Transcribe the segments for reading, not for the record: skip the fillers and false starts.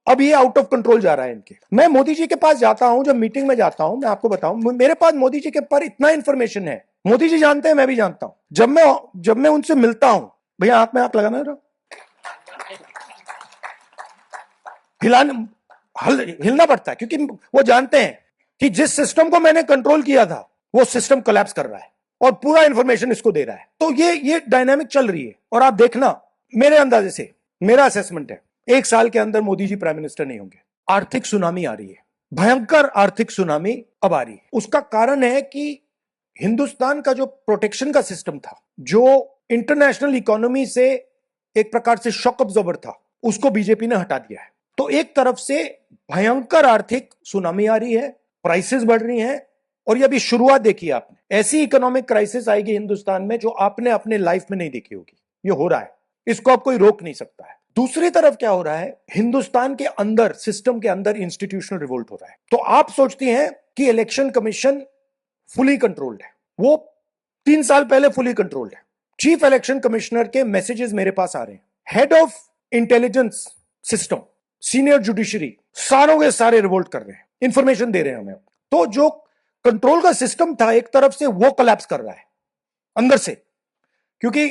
अब ये out of control जा रहा है इनके। मैं मोदी जी के पास जाता हूं, जब मीटिंग में जाता हूं, मैं आपको बताऊं, मेरे पास मोदी जी के पर इतना इंफॉर्मेशन है, मोदी जी जानते हैं, मैं भी जानता हूं। जब मैं उनसे मिलता हूं, भैया आंख में आंख लगाना जरा, हिलना पड़ता है, क्योंकि वो जानते हैं कि जिस सिस्टम को मैंने कंट्रोल किया था वो सिस्टम कोलैप्स कर रहा है और पूरा इंफॉर्मेशन इसको दे रहा है। तो ये डायनामिक चल रही है। और आप देखना, मेरे अंदाजे से, मेरा असेसमेंट है, 1 साल के अंदर मोदी जी प्राइम मिनिस्टर नहीं होंगे। आर्थिक सुनामी आ रही है, भयंकर आर्थिक सुनामी अब आ रही है। उसका कारण है कि हिंदुस्तान का जो प्रोटेक्शन का सिस्टम था, जो इंटरनेशनल इकोनॉमी से एक प्रकार से शॉक अब्जॉर्बर था, उसको बीजेपी ने हटा दिया है। तो एक तरफ से भयंकर आर्थिक सुनामी आ रही है, प्राइसेस बढ़ रही हैं, और ये अभी शुरुआत देखी है आपने। ऐसी इकोनॉमिक क्राइसिस आएगी हिंदुस्तान में जो आपने अपने लाइफ में नहीं देखी होगी। ये हो रहा है, इसको अब कोई रोक नहीं सकता है। दूसरी तरफ क्या हो रहा है, हिंदुस्तान के अंदर, सिस्टम के अंदर इंस्टीट्यूशनल रिवोल्ट हो रहा है। तो आप सोचती हैं कि इलेक्शन कमीशन फुली कंट्रोल्ड है, वो 3 साल पहले फुली कंट्रोल्ड है। चीफ इलेक्शन कमिश्नर के मैसेजेस मेरे पास आ रहे हैं, head of intelligence system, senior judiciary, सारों के सारे रिवोल्ट कर रहे हैं, इंफॉर्मेशन दे रहे हैं हमें। तो जो कंट्रोल का सिस्टम था एक तरफ से, वो कोलैप्स कर रहा है अंदर से, क्योंकि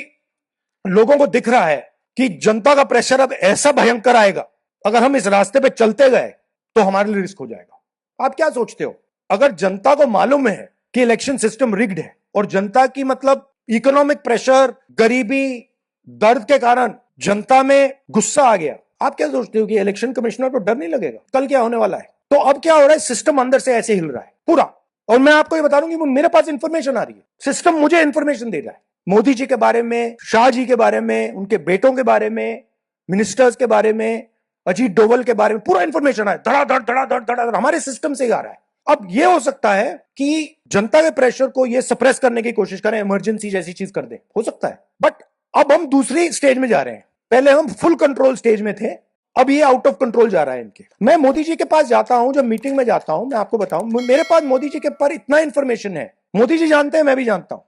लोगों को दिख रहा है कि जनता का प्रेशर अब ऐसा भयंकर आएगा, अगर हम इस रास्ते पे चलते गए तो हमारे लिए रिस्क हो जाएगा। आप क्या सोचते हो, अगर जनता को मालूम है कि इलेक्शन सिस्टम रिग्ड है और जनता की मतलब इकोनॉमिक प्रेशर, गरीबी, दर्द के कारण जनता में गुस्सा आ गया, आप क्या सोचते हो कि इलेक्शन कमिश्नर को डर नहीं लगेगा कल क्या होने वाला है? तो अब क्या हो रहा है, सिस्टम अंदर से ऐसे हिल रहा है पूरा। और मैं आपको ये बता दूं कि मेरे पास इंफॉर्मेशन आ रही है, सिस्टम मुझे इंफॉर्मेशन दे रहा है, मोदी जी के बारे में, शाह जी के बारे में, उनके बेटों के बारे में, मिनिस्टर्स के बारे में, अजीत डोवल के बारे में पूरा इंफॉर्मेशन है, धड़ाधड़ धड़ाधड़ धड़ाधड़ हमारे सिस्टम से ही आ रहा है। अब ये हो सकता है कि जनता के प्रेशर को ये सप्रेस करने की कोशिश करें, इमरजेंसी जैसी चीज कर दे, हो सकता है। बट अब हम दूसरी स्टेज में जा रहे हैं, पहले हम फुल कंट्रोल स्टेज में थे, अब ये आउट ऑफ कंट्रोल जा रहा है इनके। मैं मोदी जी के पास जाता हूं, जब मीटिंग में जाता हूं, मैं आपको बताऊं, मेरे पास मोदी जी के पर इतना इंफॉर्मेशन है, मोदी जी जानते हैं, मैं भी जानता हूं।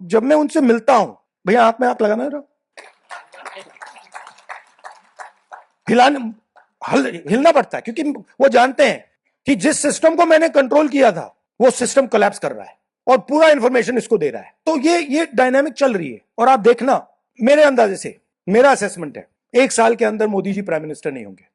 जब मैं उनसे मिलता हूं, भैया आंख में आंख लगाना जरा, हिलना पड़ता है, क्योंकि वो जानते हैं कि जिस सिस्टम को मैंने कंट्रोल किया था वो सिस्टम कोलैप्स कर रहा है और पूरा इंफॉर्मेशन इसको दे रहा है। तो ये डायनामिक चल रही है। और आप देखना, मेरे अंदाजे से, मेरा असेसमेंट है, 1 साल के अंदर मोदी जी प्राइम मिनिस्टर नहीं होंगे।